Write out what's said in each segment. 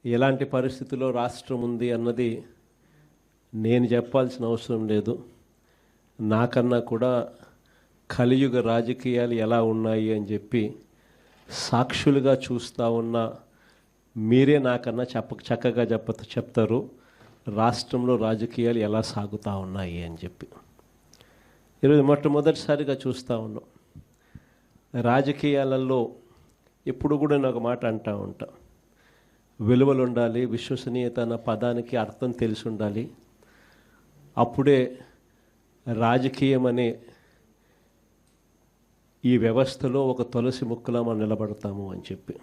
ఎలాంటి పరిస్థితిలో రాష్ట్రం ఉంది అన్నది నేను చెప్పాల్సిన అవసరం లేదు. నాకన్నా కూడా కలియుగ రాజకీయాలు ఎలా ఉన్నాయి అని చెప్పి సాక్షులుగా చూస్తూ ఉన్న మీరే నాకన్నా చక్కగా చెప్తారు రాష్ట్రంలో రాజకీయాలు ఎలా సాగుతూ ఉన్నాయి అని చెప్పి. ఈరోజు మొట్టమొదటిసారిగా చూస్తూ ఉన్నాం. రాజకీయాలలో ఎప్పుడు కూడా నేను ఒక మాట అంటూ ఉంటా, విలువలు ఉండాలి, విశ్వసనీయత అన్న పదానికి అర్థం తెలిసి ఉండాలి. అప్పుడే రాజకీయం అనే ఈ వ్యవస్థలో ఒక తులసి ముక్కలా మనం నిలబడతాము అని చెప్పి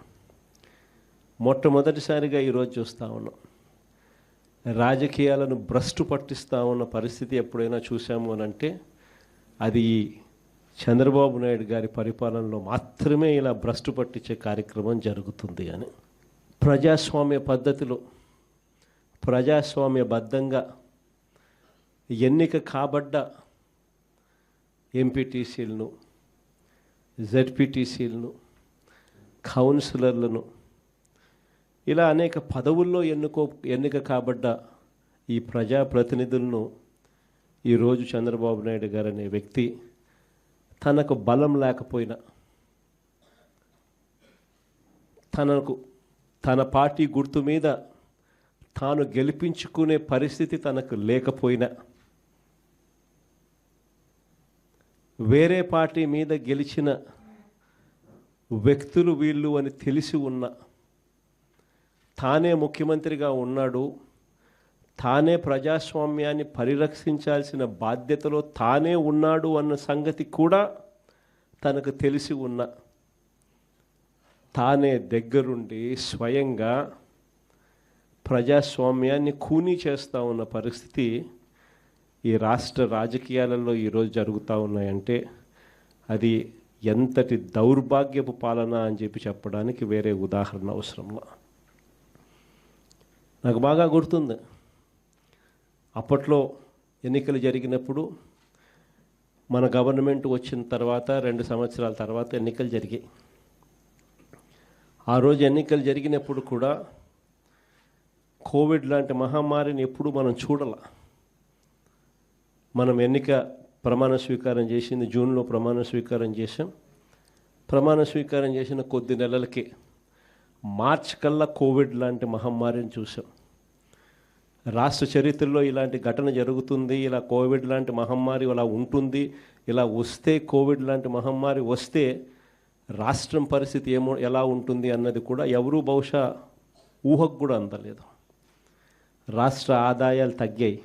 మొట్టమొదటిసారిగా ఈరోజు చూస్తూ ఉన్నాం. రాజకీయాలను భ్రష్టు పట్టిస్తూ ఉన్న పరిస్థితి ఎప్పుడైనా చూసాము అని అంటే అది ఈ చంద్రబాబు నాయుడు గారి పరిపాలనలో మాత్రమే ఇలా భ్రష్టు పట్టించే కార్యక్రమం జరుగుతుంది అని. ప్రజాస్వామ్య పద్ధతిలో ప్రజాస్వామ్యబద్ధంగా ఎన్నిక కాబడ్డ ఎంపీటీసీలను, జెడ్పీటీసీలను, కౌన్సిలర్లను, ఇలా అనేక పదవుల్లో ఎన్నిక కాబడ్డ ఈ ప్రజాప్రతినిధులను ఈరోజు చంద్రబాబు నాయుడు గారు అనే వ్యక్తి తనకు బలం లేకపోయినా, తన పార్టీ గుర్తు మీద తాను గెలిపించుకునే పరిస్థితి తనకు లేకపోయినా, వేరే పార్టీ మీద గెలిచిన వ్యక్తులు వీళ్ళు అని తెలిసి ఉన్న, తానే ముఖ్యమంత్రిగా ఉన్నాడు, తానే ప్రజాస్వామ్యాన్ని పరిరక్షించాల్సిన బాధ్యతలో తానే ఉన్నాడు అన్న సంగతి కూడా తనకు తెలిసి ఉన్న, తానే దగ్గరుండి స్వయంగా ప్రజాస్వామ్యాన్ని ఖూనీ చేస్తూ ఉన్న పరిస్థితి ఈ రాష్ట్ర రాజకీయాలలో ఈరోజు జరుగుతూ ఉన్నాయంటే అది ఎంతటి దౌర్భాగ్యపు పాలన అని చెప్పి చెప్పడానికి వేరే ఉదాహరణ అవసరంలా. నాకు బాగా గుర్తుంది, అప్పట్లో ఎన్నికలు జరిగినప్పుడు మన గవర్నమెంట్ వచ్చిన తర్వాత 2 సంవత్సరాల తర్వాత ఎన్నికలు జరిగాయి. ఆ రోజు ఎన్నికలు జరిగినప్పుడు కూడా కోవిడ్ లాంటి మహమ్మారిని ఎప్పుడు మనం చూడాల. మనం ఎన్నిక ప్రమాణ స్వీకారం చేసింది జూన్లో ప్రమాణ స్వీకారం చేసాం. ప్రమాణ స్వీకారం చేసిన కొద్ది నెలలకే మార్చ్ కల్లా కోవిడ్ లాంటి మహమ్మారిని చూసాం. రాష్ట్ర చరిత్రలో ఇలాంటి ఘటన జరుగుతుంది, ఇలా కోవిడ్ లాంటి మహమ్మారి ఇలా ఉంటుంది, ఇలా వస్తే కోవిడ్ లాంటి మహమ్మారి వస్తే రాష్ట్రం పరిస్థితి ఎలా ఉంటుంది అన్నది కూడా ఎవరూ బహుశా ఊహకు కూడా అందలేదు. రాష్ట్ర ఆదాయాలు తగ్గాయి,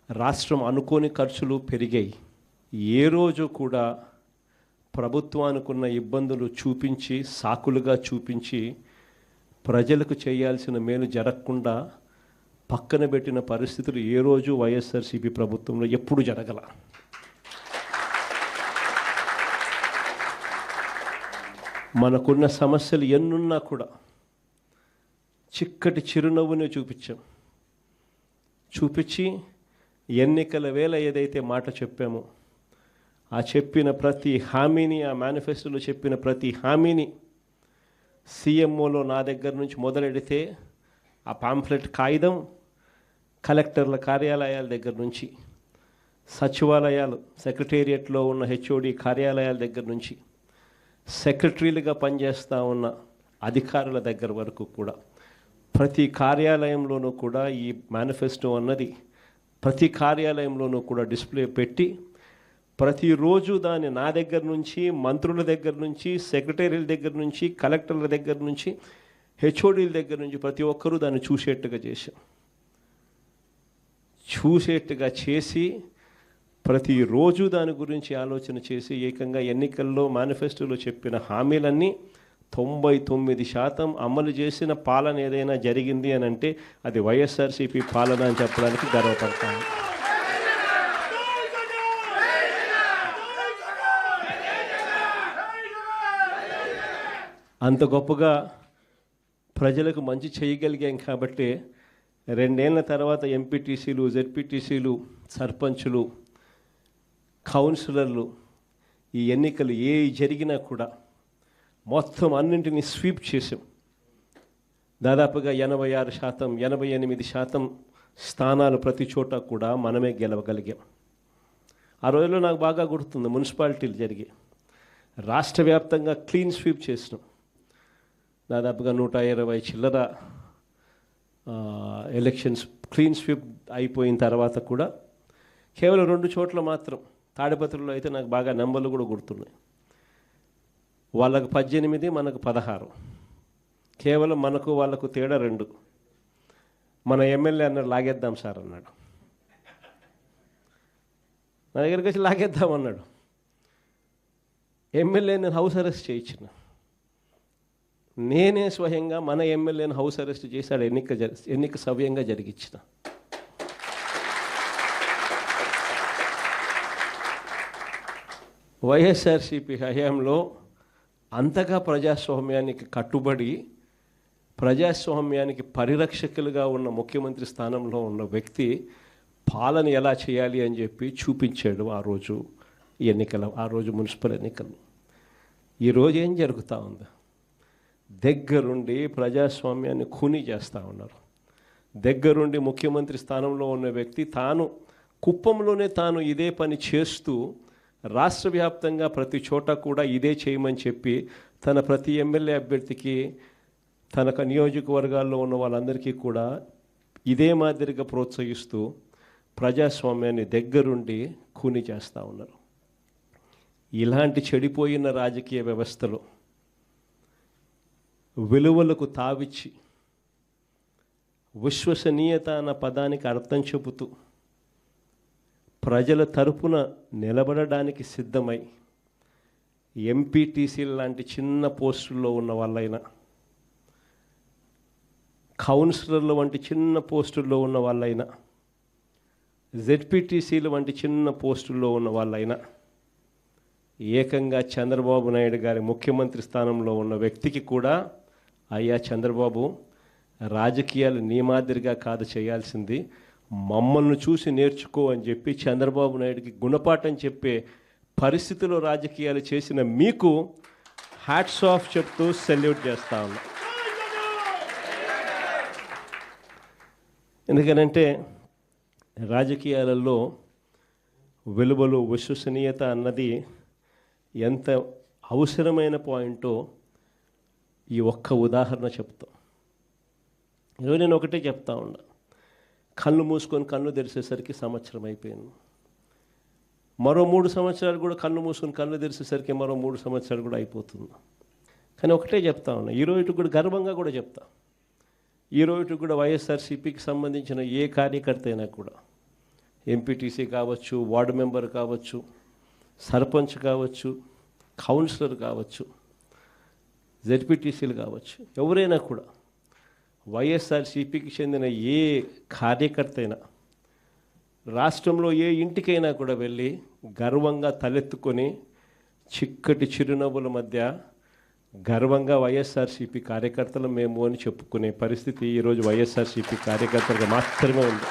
రాష్ట్రం అనుకోని ఖర్చులు పెరిగాయి. ఏ రోజు కూడా ప్రభుత్వానికున్న ఇబ్బందులు చూపించి, సాకులుగా చూపించి ప్రజలకు చేయాల్సిన మేలు జరగకుండా పక్కన పెట్టిన పరిస్థితులు ఏ రోజు వైఎస్ఆర్సీపీ ప్రభుత్వంలో ఎప్పుడు జరగల. మనకున్న సమస్యలు ఎన్నున్నా కూడా చిక్కటి చిరునవ్వునే చూపించి ఎన్నికల వేళ ఏదైతే మాట చెప్పామో ఆ చెప్పిన ప్రతి హామీని, ఆ మేనిఫెస్టోలో చెప్పిన ప్రతి హామీని సీఎంఓలో నా దగ్గర నుంచి మొదలెడితే ఆ పాంఫ్లెట్ కాగితం కలెక్టర్ల కార్యాలయాల దగ్గర నుంచి, సచివాలయాలు సెక్రటేరియట్లో ఉన్న హెచ్ఓడి కార్యాలయాల దగ్గర నుంచి, సెక్రటరీలుగా పనిచేస్తూ ఉన్న అధికారుల దగ్గర వరకు కూడా ప్రతి కార్యాలయంలోనూ కూడా ఈ మేనిఫెస్టో అన్నది ప్రతి కార్యాలయంలోనూ కూడా డిస్ప్లే పెట్టి ప్రతిరోజు దాన్ని నా దగ్గర నుంచి, మంత్రుల దగ్గర నుంచి, సెక్రటరీల దగ్గర నుంచి, కలెక్టర్ల దగ్గర నుంచి, హెచ్ఓడీల దగ్గర నుంచి ప్రతి ఒక్కరూ దాన్ని చూసేట్టుగా చేసి ప్రతిరోజు దాని గురించి ఆలోచన చేసి ఏకంగా ఎన్నికల్లో మేనిఫెస్టోలో చెప్పిన హామీలన్నీ 99% అమలు చేసిన పాలన ఏదైనా జరిగింది అని అంటే అది వైఎస్ఆర్సీపీ పాలన అని చెప్పడానికి గర్వపడతాను. అంత గొప్పగా ప్రజలకు మంచి చేయగలిగాం కాబట్టి 2 ఏళ్ల తర్వాత ఎంపీటీసీలు, జెడ్పీటీసీలు, సర్పంచులు, కౌన్సిలర్లు ఈ ఎన్నికలు జరిగినా కూడా మొత్తం అన్నింటినీ స్వీప్ చేసాం. దాదాపుగా 86%, 88% స్థానాలు ప్రతి చోట కూడా మనమే గెలవగలిగాం. ఆ రోజుల్లో నాకు బాగా గుర్తుంది, మున్సిపాలిటీలు జరిగి రాష్ట్ర వ్యాప్తంగా క్లీన్ స్వీప్ చేసినాం. దాదాపుగా 120 చిల్లర ఎలక్షన్స్ క్లీన్ స్వీప్ అయిపోయిన తర్వాత కూడా కేవలం 2 చోట్ల మాత్రం, తాడిపత్రిలో అయితే నాకు బాగా నెంబర్లు కూడా గుర్తున్నాయి, వాళ్ళకు 18, మనకు 16, కేవలం మనకు వాళ్ళకు తేడా 2. మన ఎమ్మెల్యే అన్నాడు లాగేద్దాం సార్ అన్నాడు, నా దగ్గరికి వచ్చి లాగేద్దాం అన్నాడు. ఎమ్మెల్యే నేను హౌస్ అరెస్ట్ చేయించిన, నేనే స్వయంగా మన ఎమ్మెల్యేని హౌస్ అరెస్ట్ చేశాడు, ఎన్నిక సవ్యంగా జరిగించిన. వైఎస్ఆర్సీపీ హయాంలో అంతగా ప్రజాస్వామ్యానికి కట్టుబడి ప్రజాస్వామ్యానికి పరిరక్షకులుగా ఉన్న ముఖ్యమంత్రి స్థానంలో ఉన్న వ్యక్తి పాలన ఎలా చేయాలి అని చెప్పి చూపించాడు ఆ రోజు మున్సిపల్ ఎన్నికలు. ఈరోజు ఏం జరుగుతూ ఉంది? దగ్గరుండి ప్రజాస్వామ్యాన్ని ఖూనీ చేస్తూ ఉన్నారు. దగ్గరుండి ముఖ్యమంత్రి స్థానంలో ఉన్న వ్యక్తి కుప్పంలోనే తాను ఇదే పని చేస్తూ రాష్ట్ర వ్యాప్తంగా ప్రతి చోట కూడా ఇదే చేయమని చెప్పి తన ప్రతి ఎమ్మెల్యే అభ్యర్థికి, తన నియోజకవర్గాల్లో ఉన్న వాళ్ళందరికీ కూడా ఇదే మాదిరిగా ప్రోత్సహిస్తూ ప్రజాస్వామ్యాన్ని దగ్గరుండి ఖూనీ చేస్తూ ఉన్నారు. ఇలాంటి చెడిపోయిన రాజకీయ వ్యవస్థలో విలువలకు తావిచ్చి విశ్వసనీయత అన్న పదానికి అర్థం చెబుతూ ప్రజల తరపున నిలబడడానికి సిద్ధమై ఎంపీటీసీ లాంటి చిన్న పోస్టుల్లో ఉన్న వాళ్ళైనా, కౌన్సిలర్ల వంటి చిన్న పోస్టుల్లో ఉన్న వాళ్ళైనా, జెడ్పీటీసీల వంటి చిన్న పోస్టుల్లో ఉన్న వాళ్ళైనా, ఏకంగా చంద్రబాబు నాయుడు గారి ముఖ్యమంత్రి స్థానంలో ఉన్న వ్యక్తికి కూడా, అయ్యా చంద్రబాబు, రాజకీయాలు నీ మాదిరిగా కాదు చేయాల్సింది, మమ్మల్ని చూసి నేర్చుకో అని చెప్పి చంద్రబాబు నాయుడికి గుణపాఠం చెప్పే పరిస్థితిలో రాజకీయాలు చేసిన మీకు హ్యాట్స్ ఆఫ్ చెప్తూ సెల్యూట్ చేస్తా ఉన్నా. ఎందుకనంటే రాజకీయాలలో విలువలు, విశ్వసనీయత అన్నది ఎంత అవసరమైన పాయింటో ఈ ఒక్క ఉదాహరణ చెప్తాం. ఈరోజు నేను ఒకటే చెప్తా ఉన్నా, కళ్ళు మూసుకొని కళ్ళు తెరిచేసరికి సంవత్సరం అయిపోయింది. మరో 3 సంవత్సరాలు కూడా కళ్ళు మూసుకొని కళ్ళు తెరిచేసరికి మరో 3 సంవత్సరాలు కూడా అయిపోతుంది. కానీ ఒకటే చెప్తా ఉన్నా, ఈరోజు కూడా గర్వంగా కూడా చెప్తా, ఈరోజు కూడా వైఎస్ఆర్సీపీకి సంబంధించిన ఏ కార్యకర్త అయినా కూడా, ఎంపీటీసీ కావచ్చు, వార్డు మెంబర్ కావచ్చు, సర్పంచ్ కావచ్చు, కౌన్సిలర్ కావచ్చు, జెడ్పీటీసీలు కావచ్చు, ఎవరైనా కూడా వైఎస్ఆర్సీపీకి చెందిన ఏ కార్యకర్త అయినా రాష్ట్రంలో ఏ ఇంటికైనా కూడా వెళ్ళి గర్వంగా తలెత్తుకొని చిక్కటి చిరునవ్వుల మధ్య గర్వంగా వైఎస్ఆర్సీపీ కార్యకర్తలు మేము అని చెప్పుకునే పరిస్థితి ఈరోజు వైఎస్ఆర్సీపీ కార్యకర్తలకు మాత్రమే ఉంది.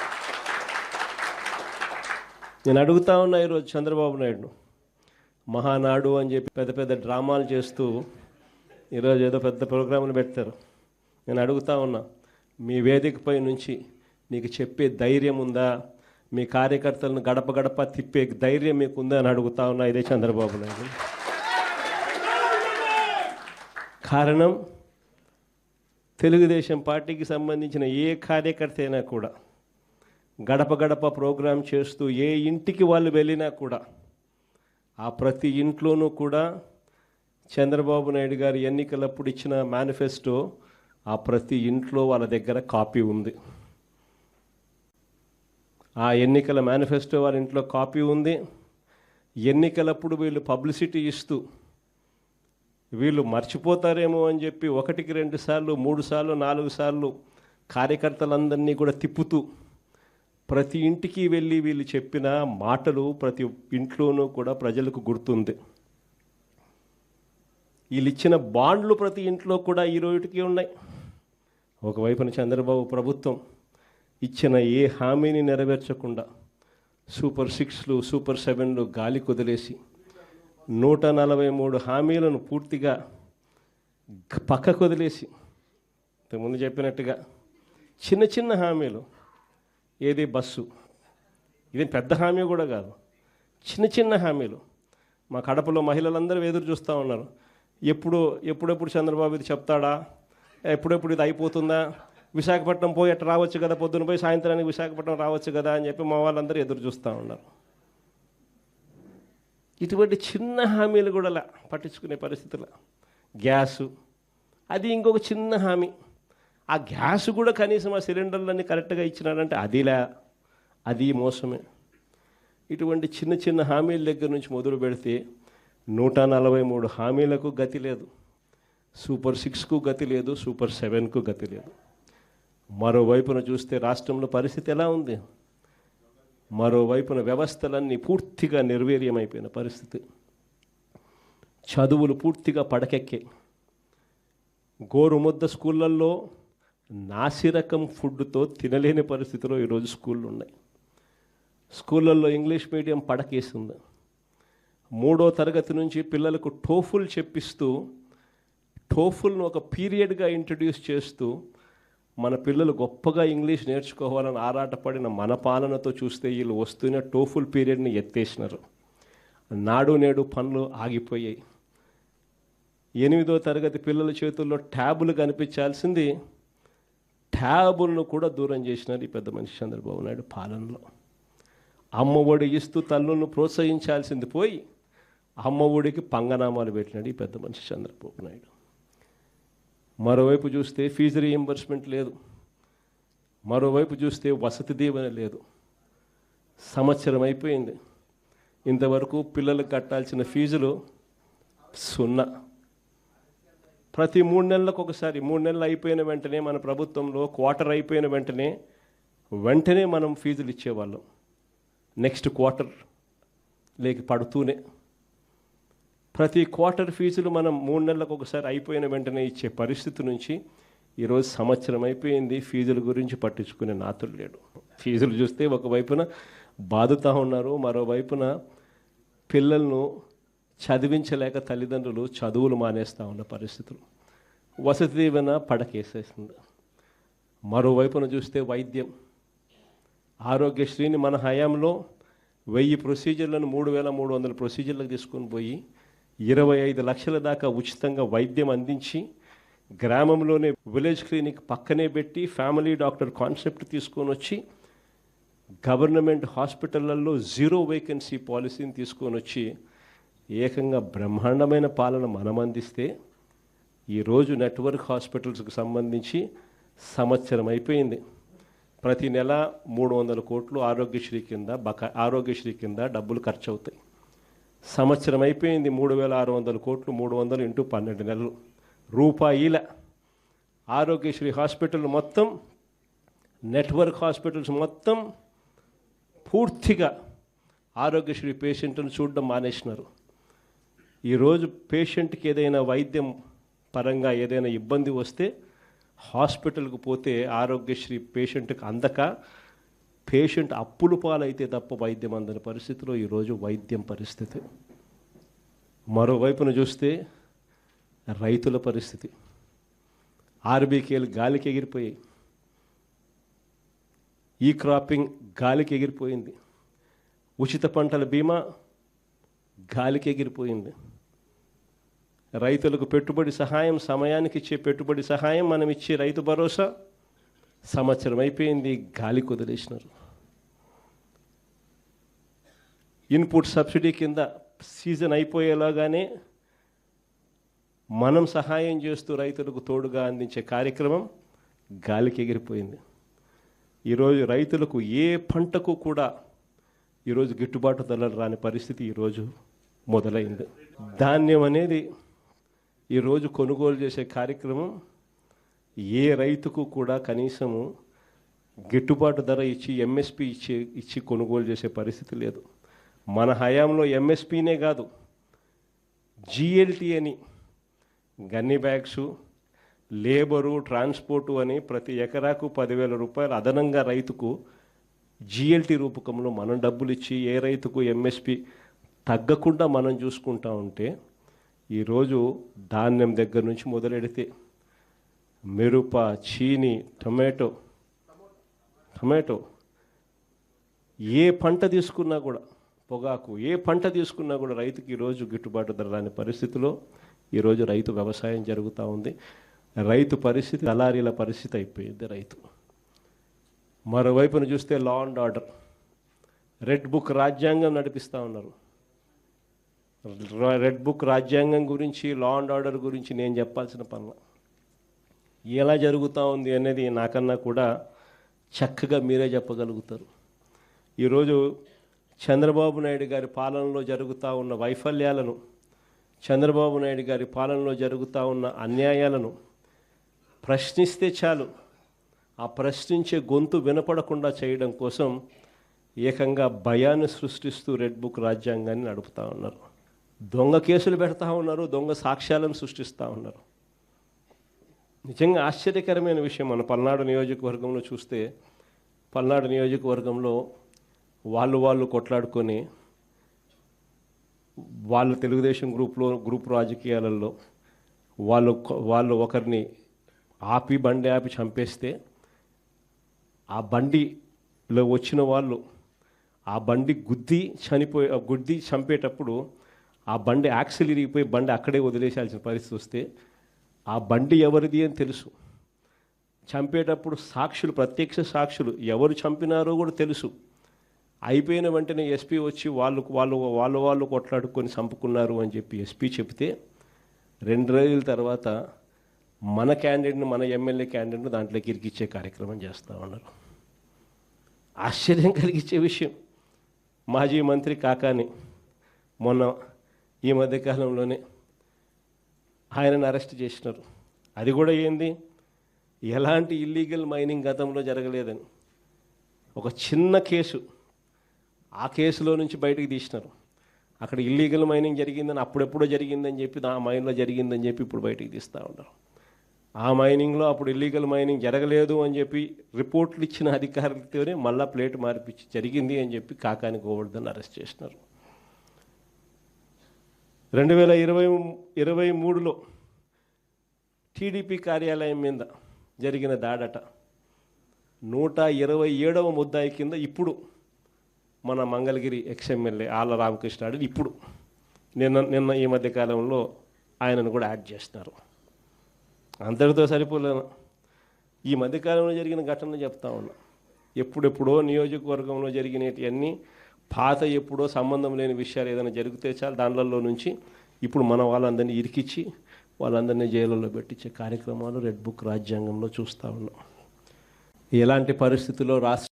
నేను అడుగుతా ఉన్నా ఈరోజు చంద్రబాబు నాయుడు, మహానాడు అని చెప్పి పెద్ద పెద్ద డ్రామాలు చేస్తూ ఈరోజు ఏదో పెద్ద ప్రోగ్రాములు పెడతారు. నేను అడుగుతా ఉన్నా, మీ వేదికపై నుంచి నీకు చెప్పే ధైర్యం ఉందా? మీ కార్యకర్తలను గడప గడప తిప్పే ధైర్యం మీకు ఉందా అని అడుగుతా ఉన్నా ఇదే చంద్రబాబు నాయుడు. కారణం, తెలుగుదేశం పార్టీకి సంబంధించిన ఏ కార్యకర్త అయినా కూడా గడప గడప ప్రోగ్రాం చేస్తూ ఏ ఇంటికి వాళ్ళు వెళ్ళినా కూడా ఆ ప్రతి ఇంట్లోనూ కూడా చంద్రబాబు నాయుడు గారు ఎన్నికలప్పుడు ఇచ్చిన మేనిఫెస్టో ఆ ప్రతి ఇంట్లో వాళ్ళ దగ్గర కాపీ ఉంది. ఆ ఎన్నికల మేనిఫెస్టో వాళ్ళ ఇంట్లో కాపీ ఉంది. ఎన్నికలప్పుడు వీళ్ళు పబ్లిసిటీ ఇస్తూ వీళ్ళు మర్చిపోతారేమో అని చెప్పి 1కి 2 సార్లు 3 సార్లు 4 సార్లు కార్యకర్తలందరినీ కూడా తిప్పుతూ ప్రతి ఇంటికి వెళ్ళి వీళ్ళు చెప్పిన మాటలు ప్రతి ఇంట్లోనూ కూడా ప్రజలకు గుర్తుంది. వీళ్ళు ఇచ్చిన బాండ్లు ప్రతి ఇంట్లో కూడా ఈ రోజుకి ఉన్నాయి. ఒకవైపున చంద్రబాబు ప్రభుత్వం ఇచ్చిన ఏ హామీని నెరవేర్చకుండా సూపర్ 6లు, సూపర్ 7లు గాలి కుదిలేసి 143 హామీలను పూర్తిగా పక్కకు వదిలేసి ఇంతకుముందు చెప్పినట్టుగా చిన్న చిన్న హామీలు. ఏది బస్సు, ఇది పెద్ద హామీ కూడా కాదు, చిన్న చిన్న హామీలు. మా కడపలో మహిళలందరూ ఎదురు చూస్తూ ఉన్నారు, ఎప్పుడెప్పుడు చంద్రబాబు ఇది చెప్తాడా, ఎప్పుడెప్పుడు ఇది అయిపోతుందా, విశాఖపట్నం పోయి అట్లా రావచ్చు కదా, పొద్దున పోయి సాయంత్రానికి విశాఖపట్నం రావచ్చు కదా అని చెప్పి మా వాళ్ళందరూ ఎదురు చూస్తూ ఉన్నారు. ఇటువంటి చిన్న హామీలు కూడా పట్టించుకునే పరిస్థితులు. గ్యాసు, అది ఇంకొక చిన్న హామీ. ఆ గ్యాస్ కూడా కనీసం ఆ సిలిండర్లన్నీ కరెక్ట్గా ఇచ్చినాడంటే అది మోసమే. ఇటువంటి చిన్న చిన్న హామీల దగ్గర నుంచి మొదలు పెడితే 143 హామీలకు గతి లేదు, సూపర్ 6కు గతి లేదు, సూపర్ 7కు గతి లేదు. మరోవైపున చూస్తే రాష్ట్రంలో పరిస్థితి ఎలా ఉంది? మరోవైపున వ్యవస్థలన్నీ పూర్తిగా నిర్వీర్యమైపోయిన పరిస్థితి. చదువులు పూర్తిగా పడకెక్కాయి. గోరుముద్ద స్కూళ్ళల్లో నాసిరకం ఫుడ్తో తినలేని పరిస్థితిలో ఈరోజు స్కూళ్ళు ఉన్నాయి. స్కూళ్ళల్లో ఇంగ్లీష్ మీడియం పడకేసింది. 3వ తరగతి నుంచి పిల్లలకు టోఫుల్ చెప్పిస్తూ, టోఫుల్ను ఒక పీరియడ్గా ఇంట్రడ్యూస్ చేస్తూ మన పిల్లలు గొప్పగా ఇంగ్లీష్ నేర్చుకోవాలని ఆరాటపడిన మన పాలనతో చూస్తే వీళ్ళు వస్తున్న టోఫుల్ పీరియడ్ని ఎత్తేసినారు. నాడు నేడు పనులు ఆగిపోయాయి. 8వ తరగతి పిల్లల చేతుల్లో ట్యాబులు కనిపించాల్సింది ట్యాబులను కూడా దూరం చేసినారు ఈ పెద్ద మనిషి చంద్రబాబు నాయుడు పాలనలో. అమ్మ ఒడి ఇస్తూ తల్లులను ప్రోత్సహించాల్సింది పోయి అమ్మ ఒడికి పంగనామాలు పెట్టినాడు ఈ పెద్ద మనిషి చంద్రబాబు నాయుడు. మరోవైపు చూస్తే ఫీజు రీయింబర్స్మెంట్ లేదు, మరోవైపు చూస్తే వసతి దీవెన లేదు. సంవత్సరం అయిపోయింది, ఇంతవరకు పిల్లలకు కట్టాల్సిన ఫీజులు 0. ప్రతి 3 నెలలకు ఒకసారి, 3 నెలలు అయిపోయిన వెంటనే మన ప్రభుత్వంలో క్వార్టర్ అయిపోయిన వెంటనే మనం ఫీజులు ఇచ్చేవాళ్ళం. నెక్స్ట్ క్వార్టర్ లేక పడుతూనే ప్రతి క్వార్టర్ ఫీజులు మనం 3 నెలలకు ఒకసారి అయిపోయిన వెంటనే ఇచ్చే పరిస్థితి నుంచి ఈరోజు సంవత్సరం అయిపోయింది, ఫీజుల గురించి పట్టించుకునే నాతులు లేడు. ఫీజులు చూస్తే ఒకవైపున బాదుతూ ఉన్నారు, మరోవైపున పిల్లలను చదివించలేక తల్లిదండ్రులు చదువులు మానేస్తూ ఉన్న పరిస్థితులు. వసతి దీవెన పడకేసేసింది. మరోవైపున చూస్తే వైద్యం, ఆరోగ్యశ్రీని మన హయాంలో 1000 ప్రొసీజర్లను 3300 ప్రొసీజర్లకు తీసుకొని పోయి 25 లక్షల దాకా ఉచితంగా వైద్యం అందించి, గ్రామంలోనే విలేజ్ క్లినిక్ పక్కనే పెట్టి ఫ్యామిలీ డాక్టర్ కాన్సెప్ట్ తీసుకొని వచ్చి గవర్నమెంట్ హాస్పిటళ్లలో 0 వేకెన్సీ పాలసీని తీసుకొని వచ్చి ఏకంగా బ్రహ్మాండమైన పాలన మనం అందిస్తే, ఈరోజు నెట్వర్క్ హాస్పిటల్స్కి సంబంధించి సంవత్సరం అయిపోయింది. ప్రతి నెల 300 కోట్లు ఆరోగ్యశ్రీ కింద డబ్బులు ఖర్చు అవుతాయి. సంవత్సరం అయిపోయింది, 3600 కోట్లు, 300 ఇంటూ 12 నెలలు రూపాయిల ఆరోగ్యశ్రీ హాస్పిటల్ మొత్తం, నెట్వర్క్ హాస్పిటల్స్ మొత్తం పూర్తిగా ఆరోగ్యశ్రీ పేషెంట్ను చూడడం మానేసినారు. ఈరోజు పేషెంట్కి ఏదైనా వైద్యం పరంగా ఏదైనా ఇబ్బంది వస్తే హాస్పిటల్కి పోతే ఆరోగ్యశ్రీ పేషెంట్కి అందక పేషెంట్ అప్పులు పాలైతే తప్ప వైద్యం అందని పరిస్థితిలో ఈరోజు వైద్యం పరిస్థితి. మరోవైపున చూస్తే రైతుల పరిస్థితి, ఆర్బీకేలు గాలికి ఎగిరిపోయాయి, ఈ క్రాపింగ్ గాలికి ఎగిరిపోయింది, ఉచిత పంటల బీమా గాలికి ఎగిరిపోయింది. రైతులకు పెట్టుబడి సహాయం, సమయానికి ఇచ్చే పెట్టుబడి సహాయం, మనం ఇచ్చే రైతు భరోసా సంవత్సరం అయిపోయింది, గాలి కుదిలేసినారు. ఇన్పుట్ సబ్సిడీ కింద సీజన్ అయిపోయేలాగానే మనం సహాయం చేస్తూ రైతులకు తోడుగా అందించే కార్యక్రమం గాలికి ఎగిరిపోయింది. ఈరోజు రైతులకు ఏ పంటకు కూడా ఈరోజు గిట్టుబాటు ధరలు రాని పరిస్థితి ఈరోజు మొదలైంది. ధాన్యం అనేది ఈరోజు కొనుగోలు చేసే కార్యక్రమం ఏ రైతుకు కూడా కనీసము గిట్టుబాటు ధర ఇచ్చి ఎంఎస్పి ఇచ్చి కొనుగోలు చేసే పరిస్థితి లేదు. మన హయాంలో ఎంఎస్పీనే కాదు, జిఎల్టీ అని గన్ని బ్యాగ్సు, లేబరు, ట్రాన్స్పోర్టు అని ప్రతి ఎకరాకు 10,000 రూపాయలు అదనంగా రైతుకు జిఎల్టీ రూపకంలో మనం డబ్బులు ఇచ్చి ఏ రైతుకు ఎంఎస్పి తగ్గకుండా మనం చూసుకుంటా ఉంటే, ఈరోజు ధాన్యం దగ్గర నుంచి మొదలెడితే మిరప, చీని, టొమాటో ఏ పంట తీసుకున్నా కూడా, పొగాకు ఏ పంట తీసుకున్నా కూడా రైతుకి ఈరోజు గిట్టుబాటు ధర రాని పరిస్థితిలో ఈరోజు రైతు వ్యవసాయం జరుగుతూ ఉంది. రైతు పరిస్థితి దళారీల పరిస్థితి అయిపోయింది రైతు. మరోవైపున చూస్తే law and order, red book రాజ్యాంగం నడిపిస్తూ ఉన్నారు. రెడ్ బుక్ రాజ్యాంగం గురించి, లా అండ్ ఆర్డర్ గురించి నేను చెప్పాల్సిన పనులు ఎలా జరుగుతూ ఉంది అనేది నాకన్నా కూడా చక్కగా మీరే చెప్పగలుగుతారు. ఈరోజు చంద్రబాబు నాయుడు గారి పాలనలో జరుగుతూ ఉన్న వైఫల్యాలను, చంద్రబాబు నాయుడు గారి పాలనలో జరుగుతూ ఉన్న అన్యాయాలను ప్రశ్నిస్తే చాలు, ఆ ప్రశ్నించే గొంతు వినపడకుండా చేయడం కోసం ఏకంగా భయాన్ని సృష్టిస్తూ రెడ్ బుక్ రాజ్యాంగాన్ని నడుపుతూ ఉన్నారు. దొంగ కేసులు పెడతా ఉన్నారు, దొంగ సాక్ష్యాలను సృష్టిస్తూ ఉన్నారు. నిజంగా ఆశ్చర్యకరమైన విషయం. మన పల్నాడు నియోజకవర్గంలో చూస్తే, పల్నాడు నియోజకవర్గంలో వాళ్ళు కొట్లాడుకొని, వాళ్ళు తెలుగుదేశం గ్రూప్ రాజకీయాలలో వాళ్ళు ఒకరిని బండి ఆపి చంపేస్తే, ఆ బండిలో వచ్చిన వాళ్ళు ఆ బండి గుద్ది చంపేటప్పుడు ఆ బండి యాక్సిల్ ఇరిగిపోయి బండి అక్కడే వదిలేసాల్సిన పరిస్థితి వస్తే, ఆ బండి ఎవరిది అని తెలుసు. చంపేటప్పుడు సాక్షులు, ప్రత్యక్ష సాక్షులు ఎవరు చంపినారో కూడా తెలుసు. అయిపోయిన వెంటనే ఎస్పీ వచ్చి వాళ్ళు కొట్లాడుకొని చంపుకున్నారు అని చెప్పి ఎస్పీ చెప్తే, 2 రోజుల తర్వాత మన క్యాండిడేట్ను, మన ఎమ్మెల్యే క్యాండిడేట్ను దాంట్లోకి ఇరికిచ్చే కార్యక్రమం చేస్తూ ఉన్నారు. ఆశ్చర్యం కలిగించే విషయం. మాజీ మంత్రి కాకాని మొన్న ఈ మధ్యకాలంలోనే ఆయనను అరెస్ట్ చేసినారు. అది కూడా ఏంది, ఎలాంటి ఇల్లీగల్ మైనింగ్ గతంలో జరగలేదని ఒక చిన్న కేసు, ఆ కేసులో నుంచి బయటకు తీసినారు. అక్కడ ఇల్లీగల్ మైనింగ్ జరిగిందని, అప్పుడెప్పుడో జరిగిందని చెప్పి, ఆ మైన్లో జరిగిందని చెప్పి ఇప్పుడు బయటకు తీస్తూ ఉన్నారు. ఆ మైనింగ్లో అప్పుడు ఇల్లీగల్ మైనింగ్ జరగలేదు అని చెప్పి రిపోర్ట్లు ఇచ్చిన అధికారులతోనే మళ్ళా ప్లేట్ మార్పిచ్చి జరిగింది అని చెప్పి కాకాని గోవర్ధన్ అరెస్ట్ చేసినారు. 2023లో టీడీపీ కార్యాలయం మీద జరిగిన దాడట 127వ ముద్దాయి కింద ఇప్పుడు మన మంగళగిరి ఎక్స్ఎమ్మెల్యే ఆళ్ళ రామకృష్ణాడు ఇప్పుడు నిన్న ఈ మధ్యకాలంలో ఆయనను కూడా యాడ్ చేస్తున్నారు. అంతటితో సరిపోలేను. ఈ మధ్యకాలంలో జరిగిన ఘటనలు చెప్తా ఉన్నా. ఎప్పుడెప్పుడో నియోజకవర్గంలో జరిగినవన్నీ పాత, ఎప్పుడో సంబంధం లేని విషయాలు ఏదైనా జరిగితే చాలు దాంట్లో నుంచి ఇప్పుడు మన వాళ్ళందరినీ ఇరికిచ్చి వాళ్ళందరినీ జైలులో పెట్టించే కార్యక్రమాలు రెడ్ బుక్ రాజ్యాంగంలో చూస్తూ ఉన్నాం. ఎలాంటి పరిస్థితుల్లో రాష్ట్ర